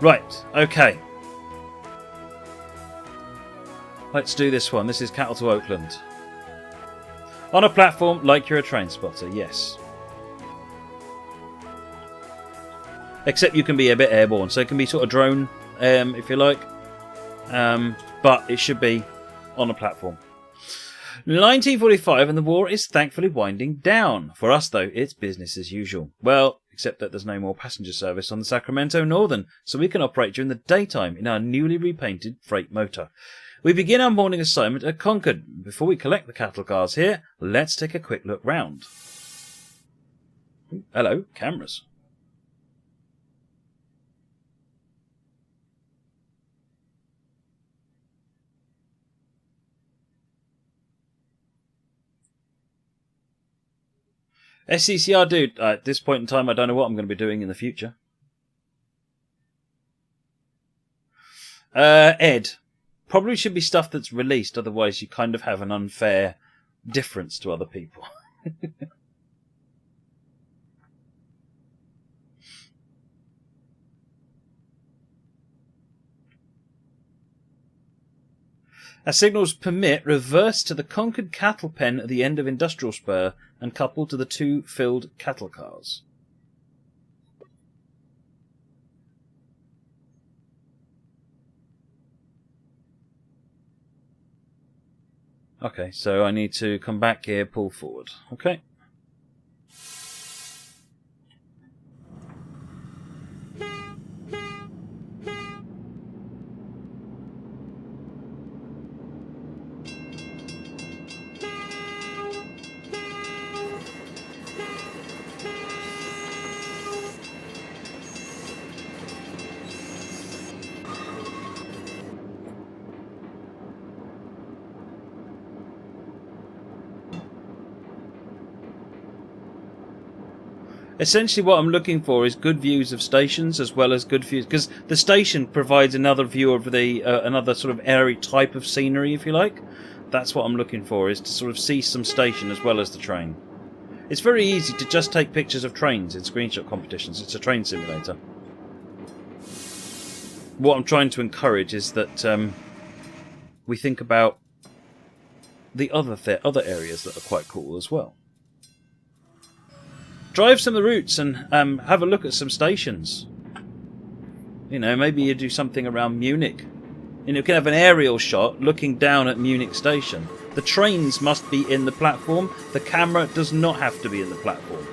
Right, okay. Let's do this one. This is Cattle to Oakland. On a platform like you're a train spotter, yes. Except you can be a bit airborne, so it can be sort of drone, if you like. But it should be on a platform. 1945 and the war is thankfully winding down. For us, though, it's business as usual. Well, except that there's no more passenger service on the Sacramento Northern, so we can operate during the daytime in our newly repainted freight motor. We begin our morning assignment at Concord. Before we collect the cattle cars here, let's take a quick look round. Hello, cameras. SCCR, dude, at this point in time, I don't know what I'm going to be doing in the future. Ed. Probably should be stuff that's released, otherwise you kind of have an unfair difference to other people. As signals permit, reverse to the Concord cattle pen at the end of Industrial Spur and couple to the two filled cattle cars. Okay, so I need to come back here, pull forward. Okay. Essentially what I'm looking for is good views of stations as well as good views, because the station provides another view of the another sort of airy type of scenery, if you like. That's what I'm looking for, is to sort of see some station as well as the train. It's very easy to just take pictures of trains in screenshot competitions. It's a train simulator. What I'm trying to encourage is that we think about the other areas that are quite cool as well. Drive some of the routes and have a look at some stations. You know, maybe you do something around Munich. You know, you can have an aerial shot looking down at Munich station. The trains must be in the platform. The camera does not have to be in the platform.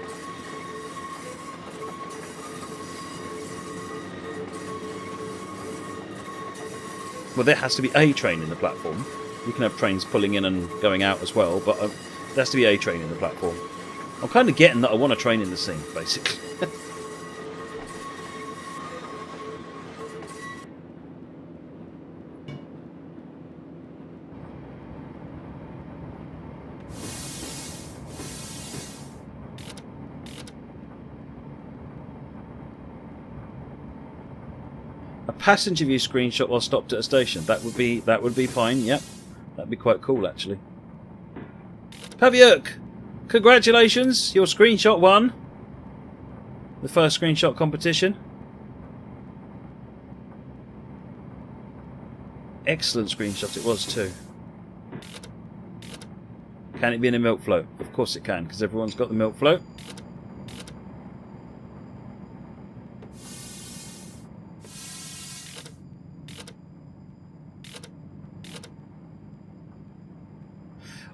Well, there has to be a train in the platform. You can have trains pulling in and going out as well, but there has to be a train in the platform. I'm kind of getting that I want a train in the scene, basically. A passenger view screenshot while stopped at a station. That would be fine. Yep, that'd be quite cool, actually. Pavyuk! Congratulations, your screenshot won. The first screenshot competition. Excellent screenshot it was too. Can it be in a milk float? Of course it can, because everyone's got the milk float.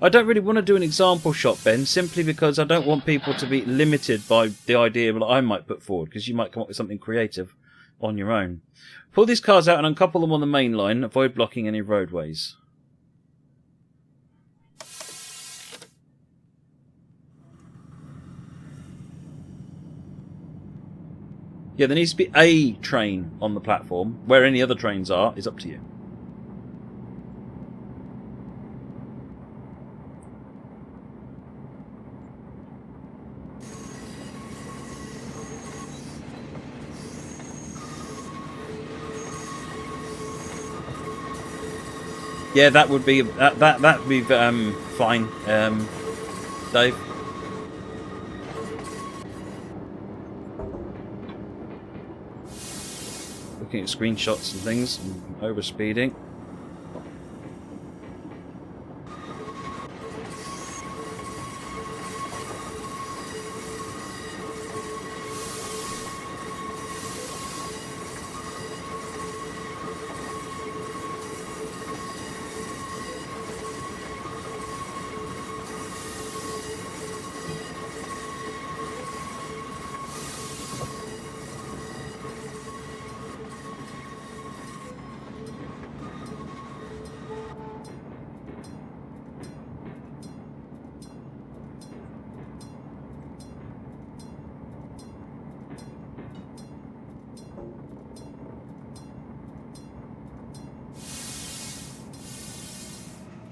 I don't really want to do an example shot, Ben, simply because I don't want people to be limited by the idea that I might put forward, because you might come up with something creative on your own. Pull these cars out and uncouple them on the main line. Avoid blocking any roadways. Yeah, there needs to be a train on the platform. Where any other trains are is up to you. Yeah, that would be that'd be fine, Dave. looking at screenshots and things and over speeding.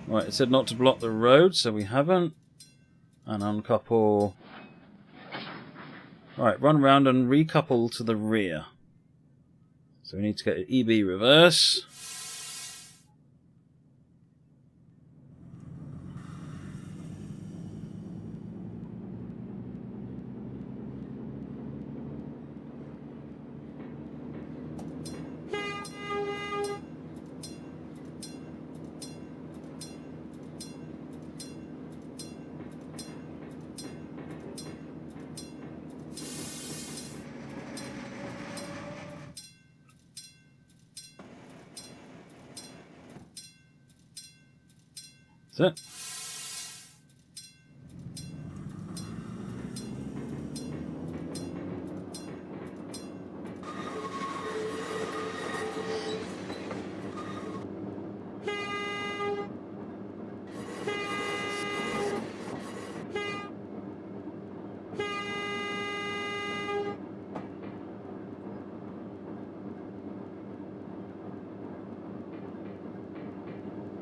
Right, it said not to block the road, so we haven't. And uncouple. Right, run around and recouple to the rear. So we need to get an EB reverse. That's it.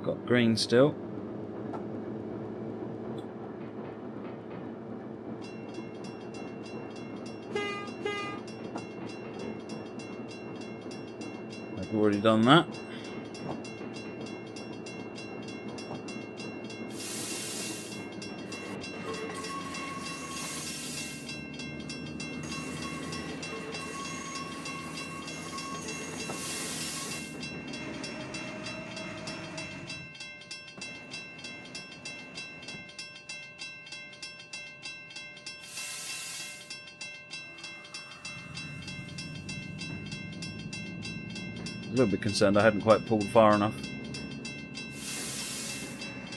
Got green still. I've already done that. A little bit concerned I hadn't quite pulled far enough.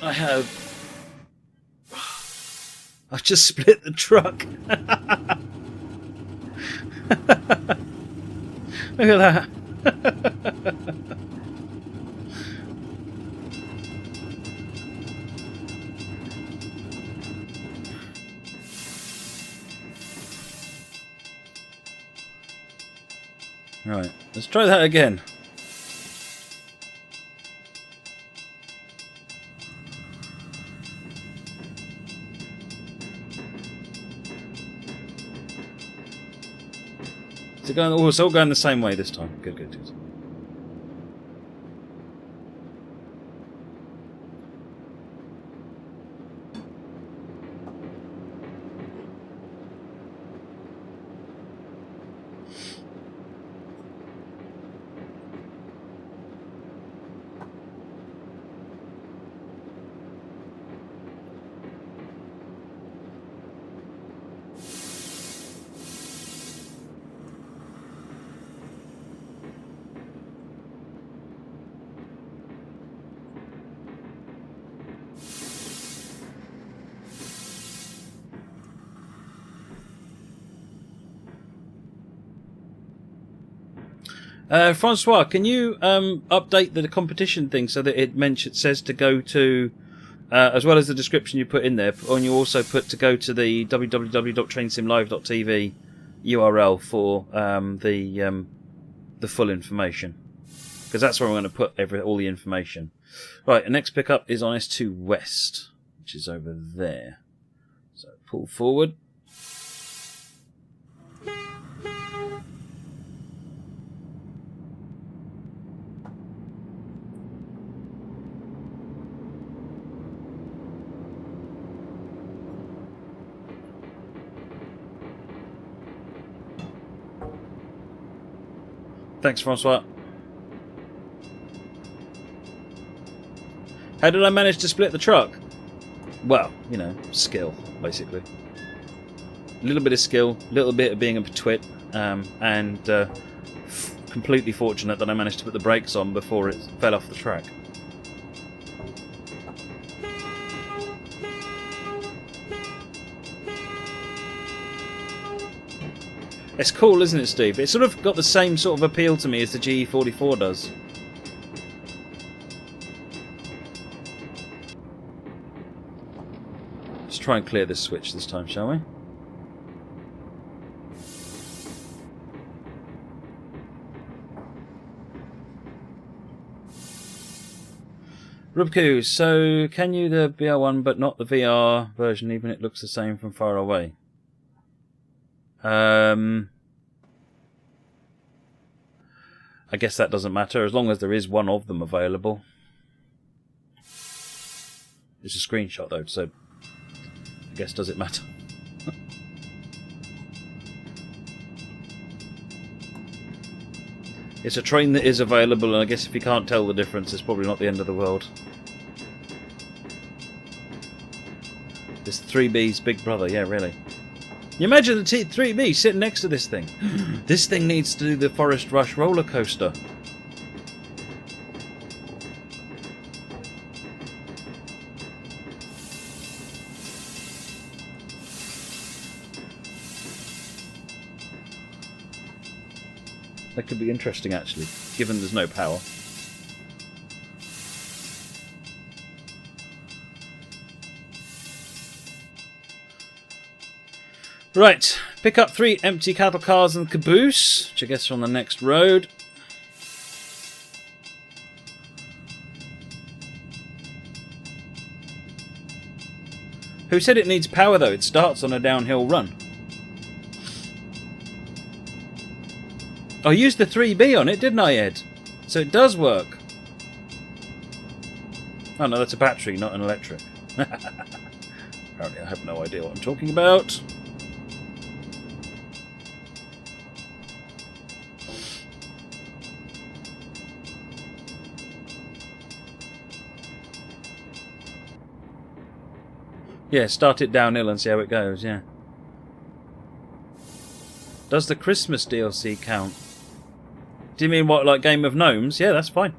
I have. I've just split the truck. Look at that. Right, let's try that again. Is it going? Oh, it's all going the same way this time. Good, good, good. Francois, can you update the competition thing so that it says to go to, as well as the description you put in there, and you also put to go to the www.trainsimlive.tv URL for the full information, because that's where I'm going to put all the information. Right, the next pickup is on S2 West, which is over there. So pull forward. Thanks, Francois. How did I manage to split the truck? Well, you know, skill, basically. A little bit of skill, a little bit of being a twit, and completely fortunate that I managed to put the brakes on before it fell off the track. It's cool, isn't it, Steve? It's sort of got the same sort of appeal to me as the GE44 does. Let's try and clear this switch this time, shall we? Rubku, so can you the VR one but not the VR version even it looks the same from far away? I guess that doesn't matter as long as there is one of them available. It's a screenshot though, so I guess does it matter? It's a train that is available, and I guess if you can't tell the difference, it's probably not the end of the world. This 3B's big brother, yeah, really. You imagine the 3B sitting next to this thing. This thing needs to do the Forest Rush roller coaster. That could be interesting, actually, given there's no power. Right, pick up 3 empty cattle cars and caboose, which I guess are on the next road. Who said it needs power, though? It starts on a downhill run. I used the 3B on it, didn't I, Ed? So it does work. Oh no, that's a battery, not an electric. Apparently I have no idea what I'm talking about. Yeah, start it downhill and see how it goes, yeah. Does the Christmas DLC count? Do you mean what, like Game of Gnomes? Yeah, that's fine.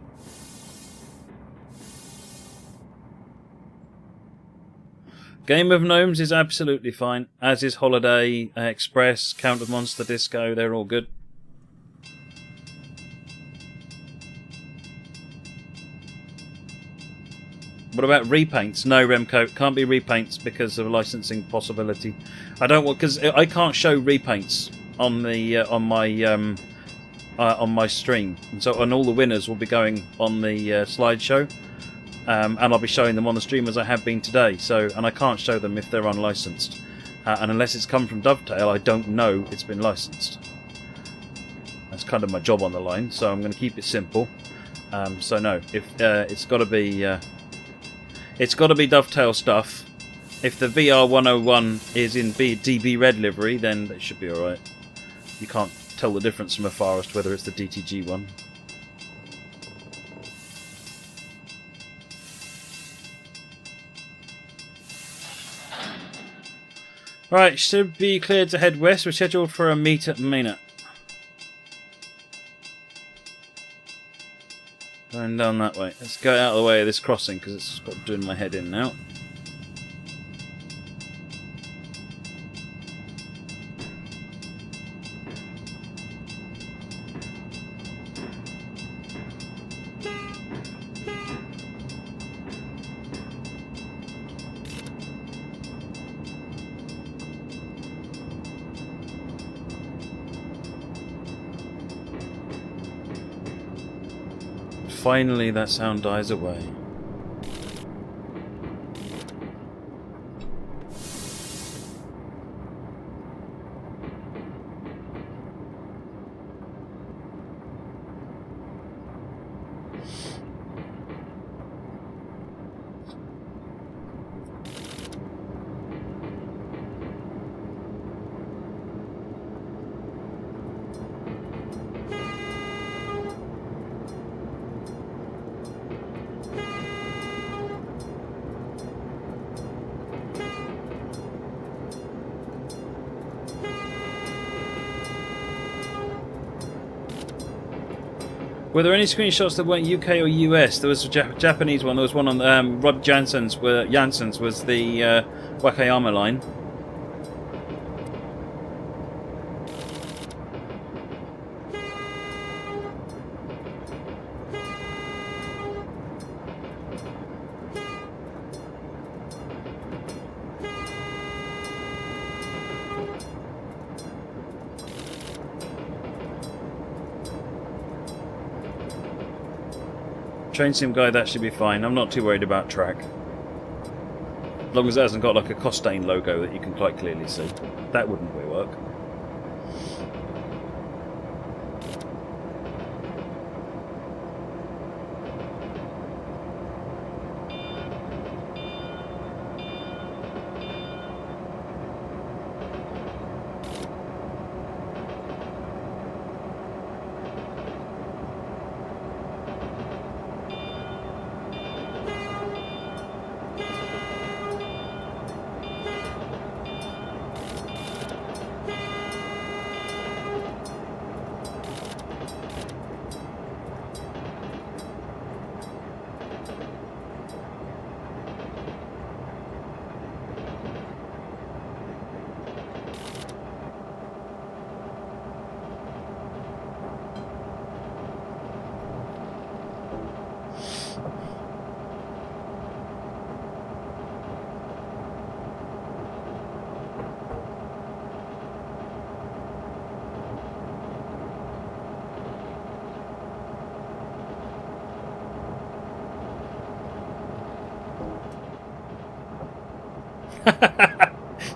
Game of Gnomes is absolutely fine, as is Holiday Express, Count of Monster Disco, they're all good. What about repaints? No, Remco, can't be repaints because of a licensing possibility. I don't want, because I can't show repaints on the on my stream, and all the winners will be going on the slideshow, and I'll be showing them on the stream as I have been today. So, and I can't show them if they're unlicensed, and unless it's come from Dovetail, I don't know it's been licensed. That's kind of my job on the line, so I'm going to keep it simple. So no, if it's got to be Dovetail stuff. If the VR 101 is in DB Red livery, then it should be all right. You can't tell the difference from afar as to whether it's the DTG one. Right, should be cleared to head west. We're scheduled for a meet at Mina. Going down that way. Let's go out of the way of this crossing because it's doing my head in now. Finally, that sound dies away. Were there any screenshots that weren't UK or US? There was a Japanese one. There was one on Rob Jansen's. Jansen's was the Wakayama line. Train sim guy, that should be fine. I'm not too worried about track. As long as it hasn't got like a Costain logo that you can quite clearly see. That wouldn't work.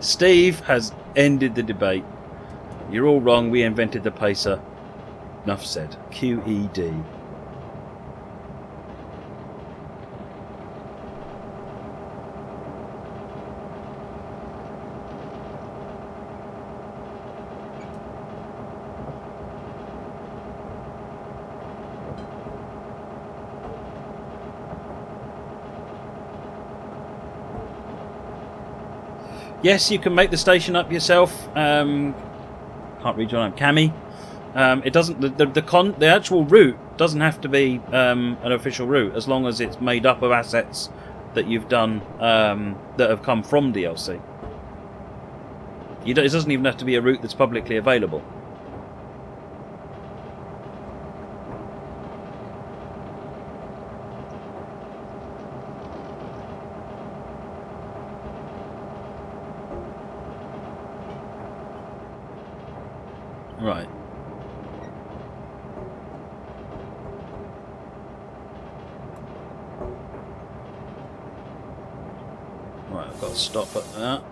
Steve has ended the debate. You're all wrong. We invented the pacer. Enough said. QED. Yes, you can make the station up yourself. Can't read your name, Cammy. It doesn't. The actual route doesn't have to be an official route, as long as it's made up of assets that you've done that have come from DLC. It doesn't even have to be a route that's publicly available. Right. Right, I've got to stop at that.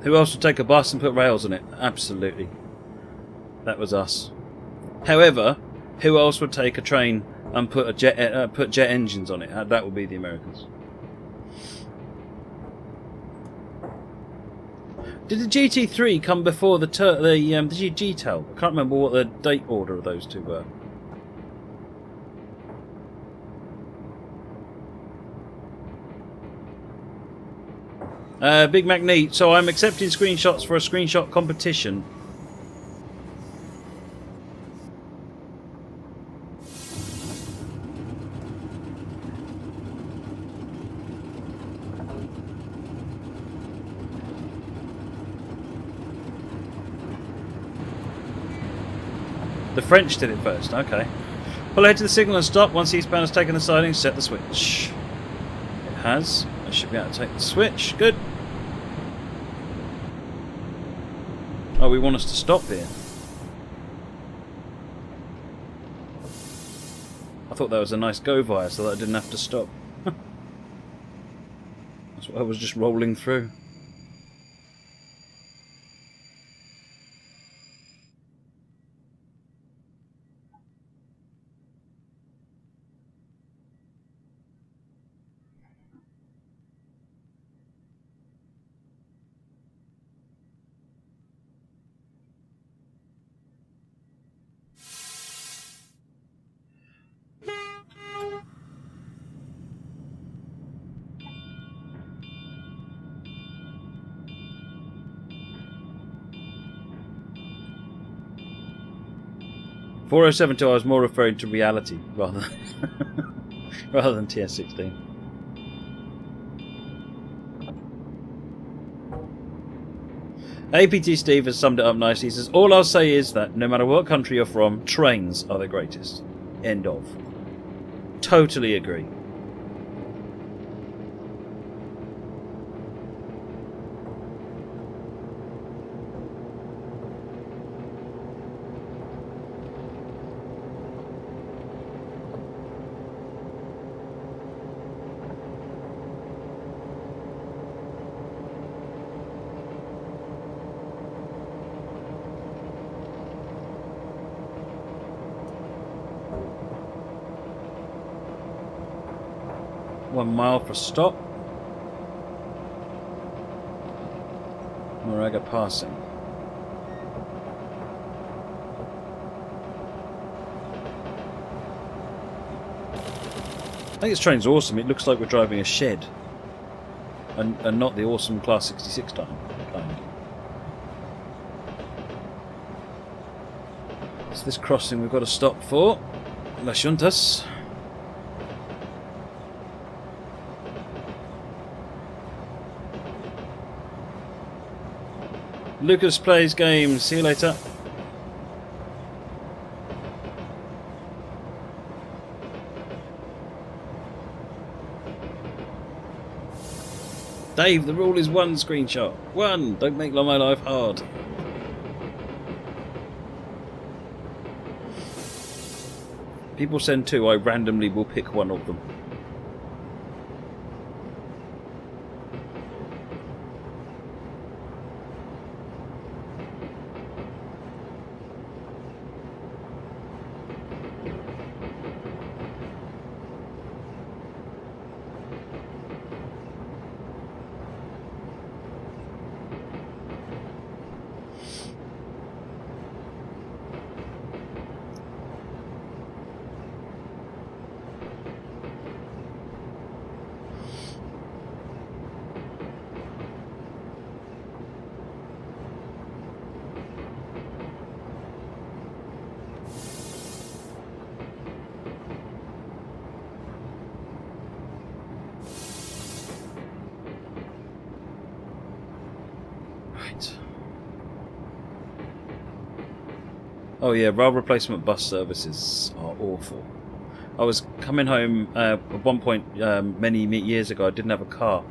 Who else would take a bus and put rails on it? Absolutely. That was us. However, who else would take a train and put jet engines on it? That would be the Americans. Did the GT3 come before the GTEL? I can't remember what the date order of those two were. Big Mac Neat. So I'm accepting screenshots for a screenshot competition. The French did it first, okay. Pull ahead to the signal and stop. Once eastbound has taken the siding, set the switch. It has. I should be able to take the switch. Good. Oh, we want us to stop here. I thought that was a nice go via so that I didn't have to stop. That's what I was just rolling through. 4072, I was more referring to reality rather rather than TS16. APT Steve has summed it up nicely. He says, all I'll say is that no matter what country you're from, trains are the greatest. End of. Totally agree. One mile for stop. Moraga passing. I think this train's awesome. It looks like we're driving a shed, and not the awesome Class 66 time kind. So this crossing we've got to stop for Las Juntas. Lucas plays games. See you later. Dave, the rule is one screenshot. One. Don't make my life hard. People send two. I randomly will pick one of them. Oh yeah, rail replacement bus services are awful. I was coming home at one point many years ago. I didn't have a car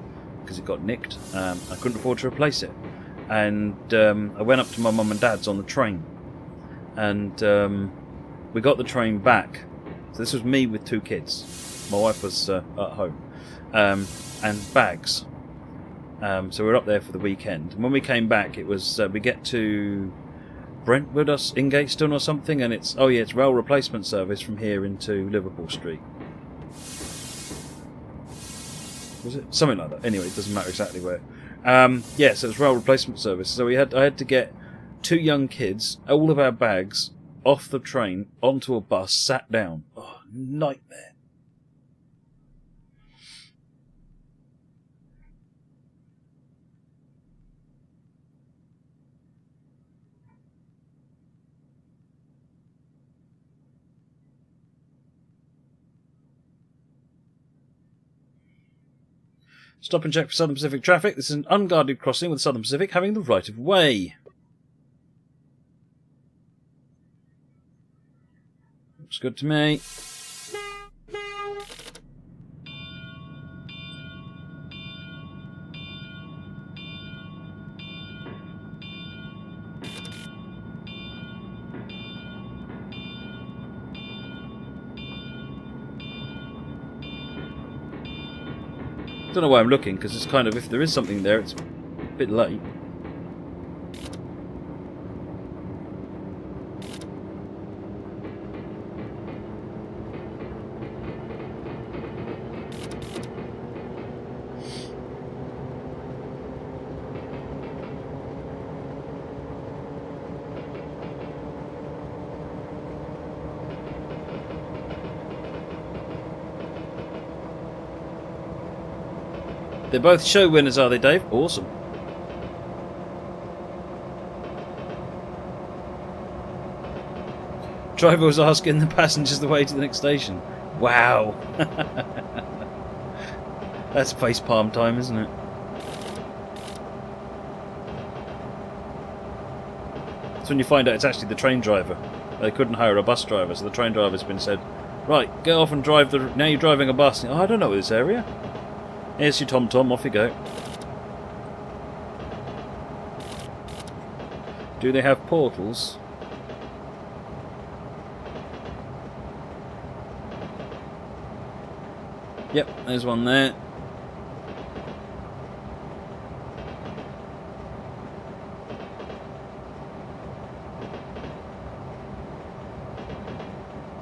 because it got nicked. I couldn't afford to replace it, and I went up to my mum and dad's on the train, and we got the train back. So this was me with two kids. My wife was at home, and bags. So we were up there for the weekend. And when we came back, it was we get to Brentwood or Ingatestone or something, and it's it's rail replacement service from here into Liverpool Street. Was it something like that? Anyway, it doesn't matter exactly where. So it's rail replacement service. So I had to get two young kids, all of our bags, off the train onto a bus, sat down. Oh, nightmare. Stop and check for Southern Pacific traffic. This is an unguarded crossing with Southern Pacific having the right of way. Looks good to me. Don't know why I'm looking, because it's kind of, if there is something there, it's a bit late. They're both show winners, are they, Dave? Awesome. driver was asking the passengers the way to the next station. Wow. That's facepalm time, isn't it? That's when you find out it's actually the train driver. They couldn't hire a bus driver, so the train driver's been said, right, get off and drive the... Now you're driving a bus. Oh, I don't know this area. Here's your tom-tom, off you go. Do they have portals? Yep, there's one there.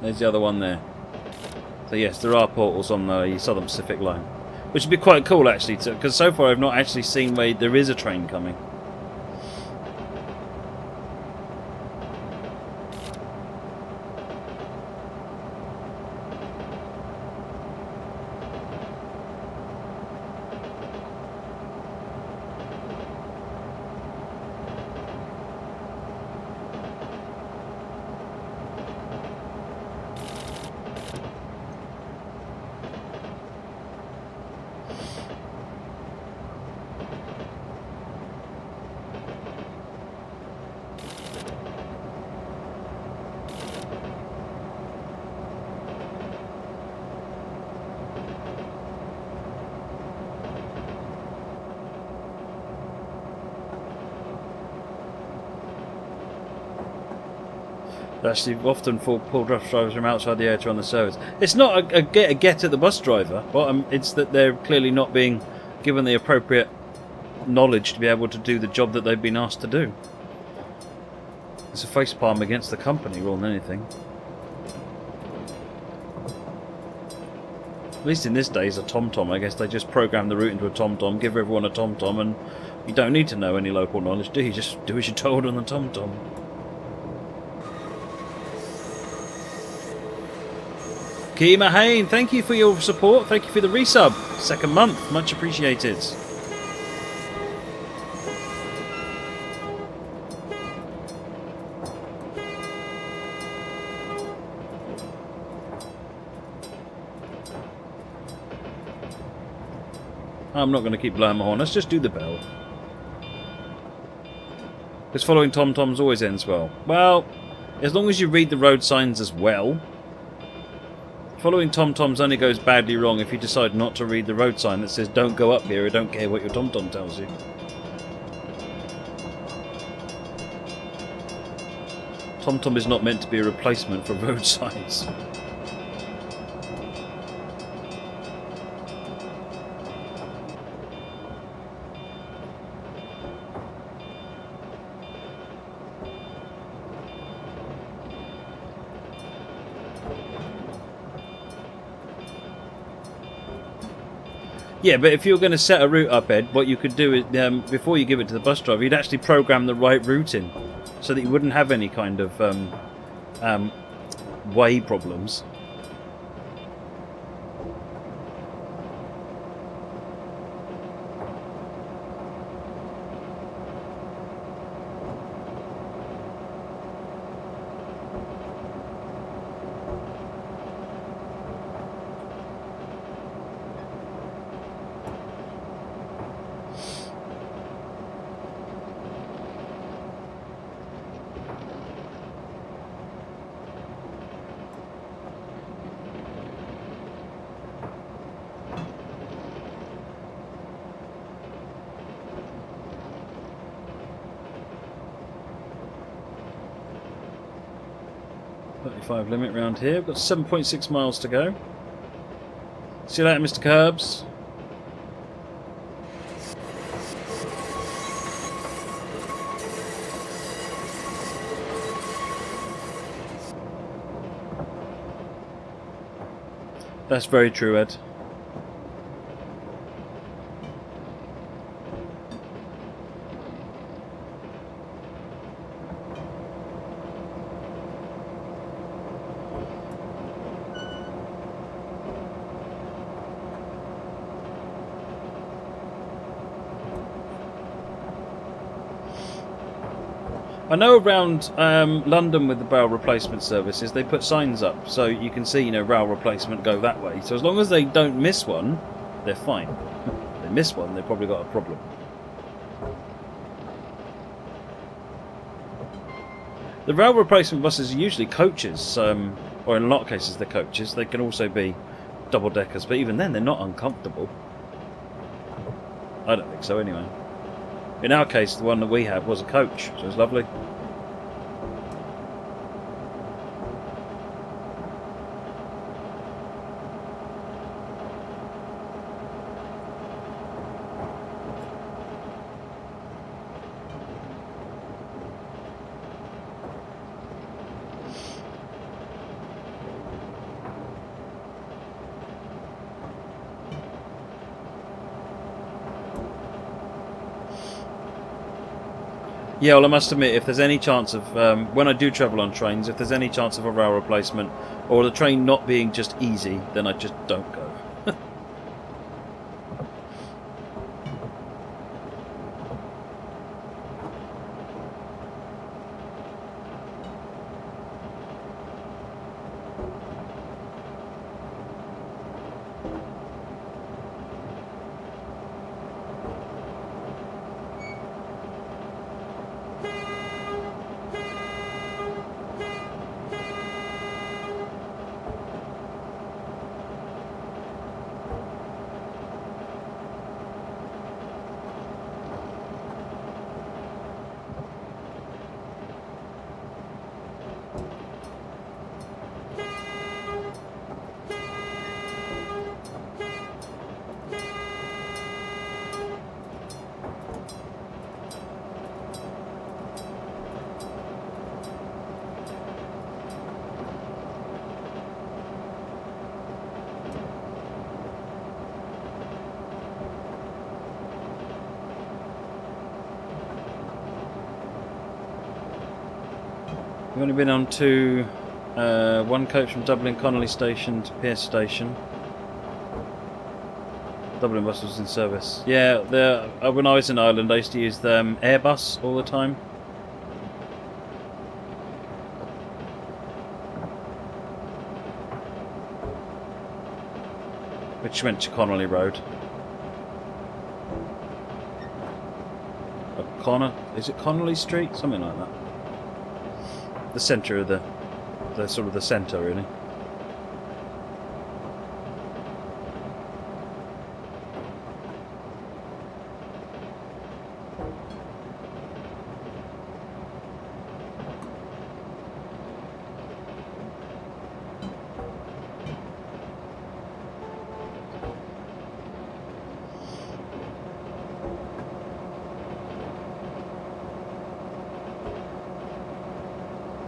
There's the other one there. So yes, there are portals on the Southern Pacific line. Which would be quite cool actually, because so far I've not actually seen where there is a train coming. Actually, often pull bus drivers from outside the area to run the service. It's not a get at the bus driver, but it's that they're clearly not being given the appropriate knowledge to be able to do the job that they've been asked to do. It's a facepalm against the company more than anything. At least in this days, a tom-tom, I guess they just program the route into a tom-tom, give everyone a tom-tom, and you don't need to know any local knowledge, do you? Just do as you're told on the tom-tom. Keema Hain, thank you for your support. Thank you for the resub. Second month. Much appreciated. I'm not going to keep blowing my horn. Let's just do the bell. Because following tom-toms always ends well. Well, as long as you read the road signs as well. Following tom-toms only goes badly wrong if you decide not to read the road sign that says don't go up here or don't care what your tom-tom tells you. Tom-tom is not meant to be a replacement for road signs. Yeah, but if you're going to set a route up, Ed, what you could do is, before you give it to the bus driver, you'd actually program the right route in, so that you wouldn't have any kind of way problems. Limit round here. We've got 7.6 miles to go. See you later, Mr. Curbs. That's very true, Ed. I know around London with the rail replacement services, they put signs up so you can see, rail replacement go that way. So as long as they don't miss one, they're fine. If they miss one, they've probably got a problem. The rail replacement buses are usually coaches, or in a lot of cases they're coaches. They can also be double-deckers, but even then they're not uncomfortable. I don't think so anyway. In our case, the one that we had was a coach, so it was lovely. Yeah, well, I must admit, if there's any chance of, when I do travel on trains, if there's any chance of a rail replacement, or the train not being just easy, then I just don't go. We've only been on to one coach from Dublin Connolly Station to Pierce Station. Dublin bus was in service. Yeah, when I was in Ireland, I used to use the Airbus all the time. Which went to Connolly Road. Is it Connolly Street? Something like that. The centre of the sort of the centre, really.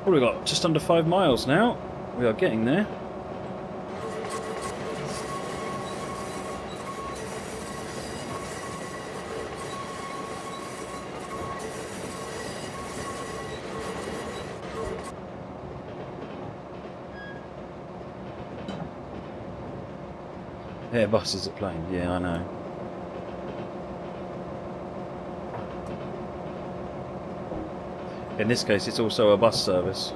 What have we got? Just under 5 miles now. We are getting there. Airbuses are planes, yeah, I know. In this case, it's also a bus service.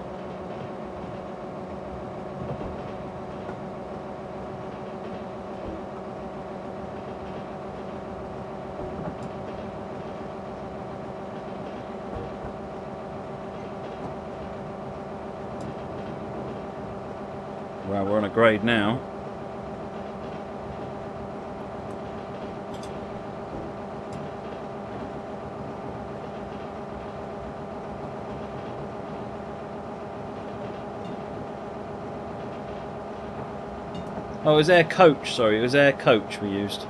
Well, we're on a grade now. Oh, it was air coach, sorry, it was air coach we used.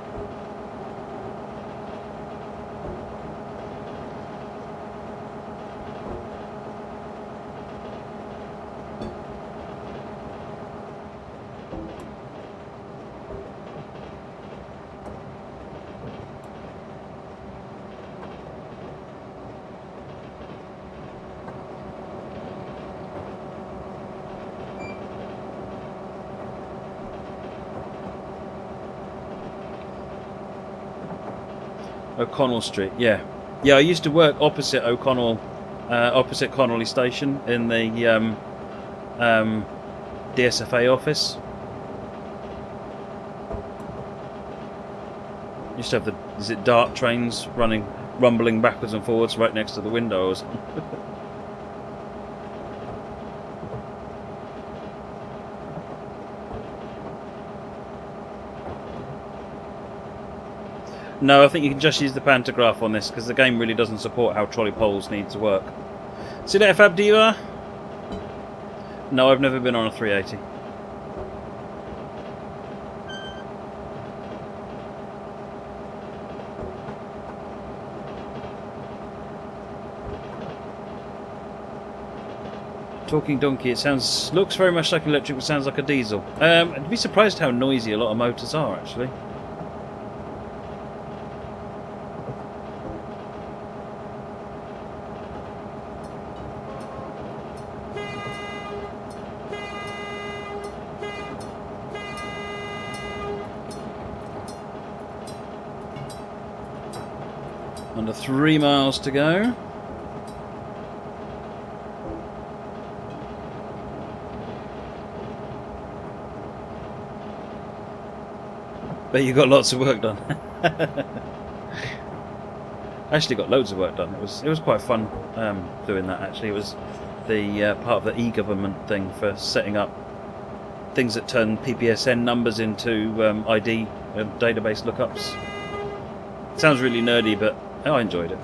O'Connell Street, yeah. Yeah, I used to work opposite O'Connell opposite Connolly Station in the DSFA office. Used to have the dart trains rumbling backwards and forwards right next to the windows. No, I think you can just use the pantograph on this because the game really doesn't support how trolley poles need to work. See that Fab Diva? No, I've never been on a 380. Talking donkey, it looks very much like electric, but sounds like a diesel. I'd be surprised how noisy a lot of motors are, actually. Under 3 miles to go. Bet you got lots of work done. I actually got loads of work done. It was quite fun doing that. Actually, it was the part of the e-government thing for setting up things that turn PPSN numbers into ID database lookups. It sounds really nerdy, but I enjoyed it.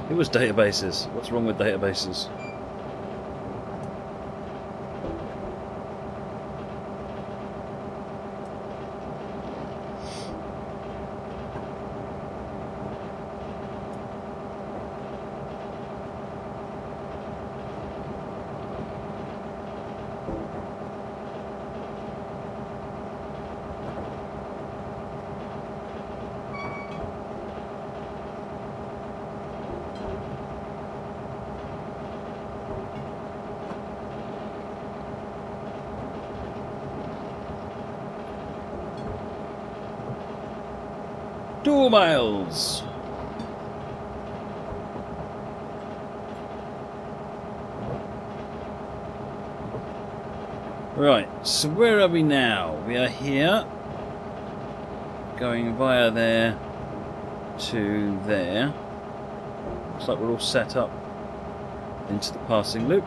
It was databases. What's wrong with databases? Two miles. Right, so where are we now? We are here, going via there to there. Looks like we're all set up into the passing loop.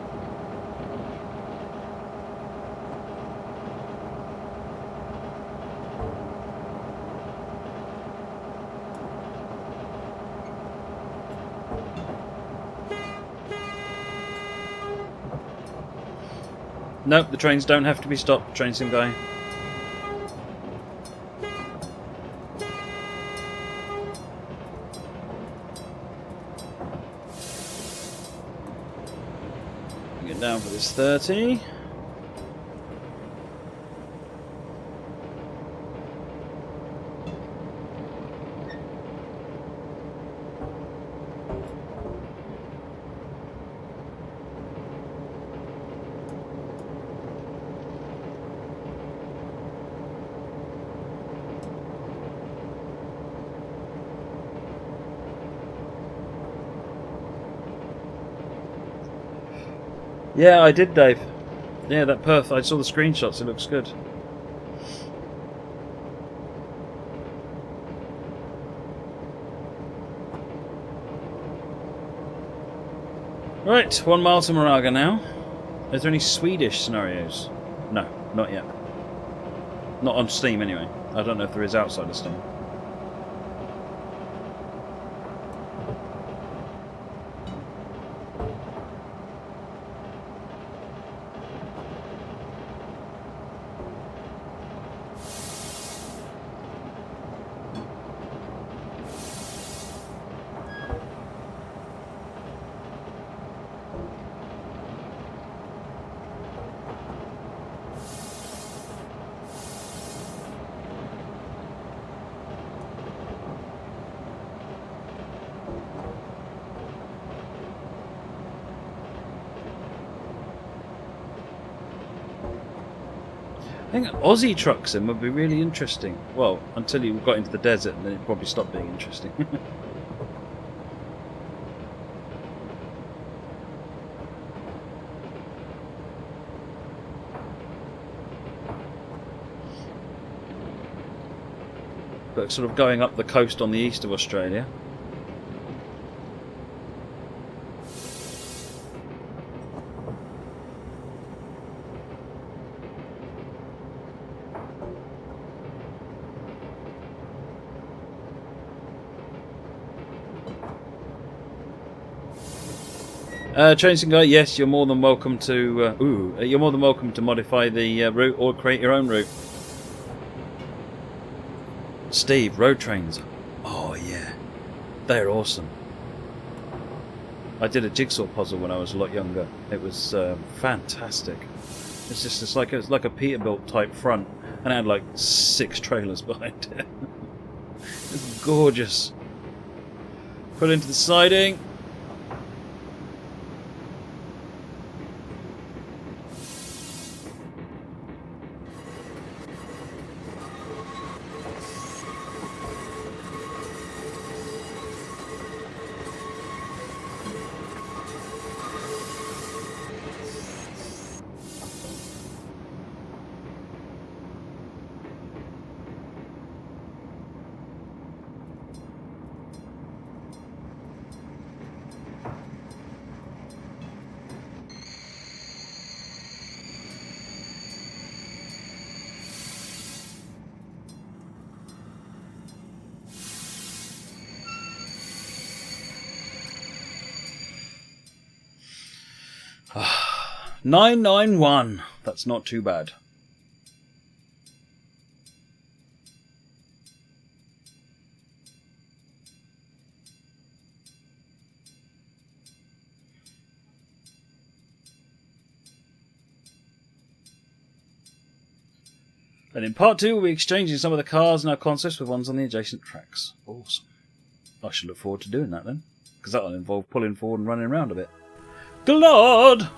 Nope, the trains don't have to be stopped, train sim guy. Get down for this 30. Yeah, I did, Dave. Yeah, that Perth, I saw the screenshots, it looks good. Right, 1 mile to Moraga now. Is there any Swedish scenarios? No, not yet. Not on Steam anyway. I don't know if there is outside of Steam. I think Aussie truck sim would be really interesting. Well, until you got into the desert and then it probably stopped being interesting. but sort of going up the coast on the east of Australia. Trainsim guy, yes, you're more than welcome to. You're more than welcome to modify the route or create your own route. Steve, road trains. Oh yeah, they're awesome. I did a jigsaw puzzle when I was a lot younger. It was fantastic. It's like a Peterbilt type front, and it had like 6 trailers behind it. It's gorgeous. Put into the siding. Ah, 991. That's not too bad. And in part 2, we'll be exchanging some of the cars in our concepts with ones on the adjacent tracks. Awesome. I should look forward to doing that then, because that'll involve pulling forward and running around a bit. Glod!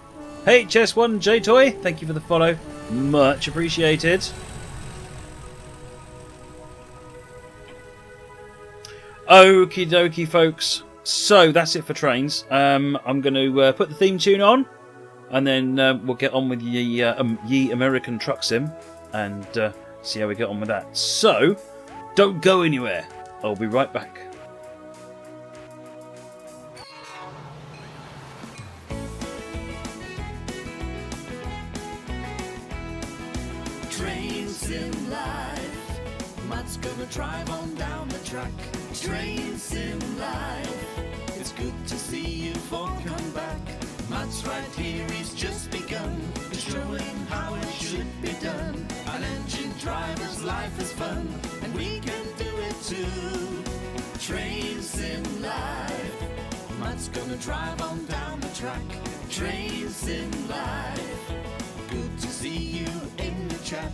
HS1JToy, thank you for the follow. Much appreciated. Okie dokie, folks. So that's it for trains. I'm going to put the theme tune on, and then we'll get on with Ye American Truck Sim and see how we get on with that. So, don't go anywhere. I'll be right back. Train Sim Live. Matt's gonna drive on down the track. Train Sim Live. It's good to see you've all come back. Matt's right here, he's just begun. He's showing how it should be done. An engine driver's life is fun, and we can do it too. Train Sim Live. Matt's gonna drive on down the track. Train Sim Live. Good to see you in the chat.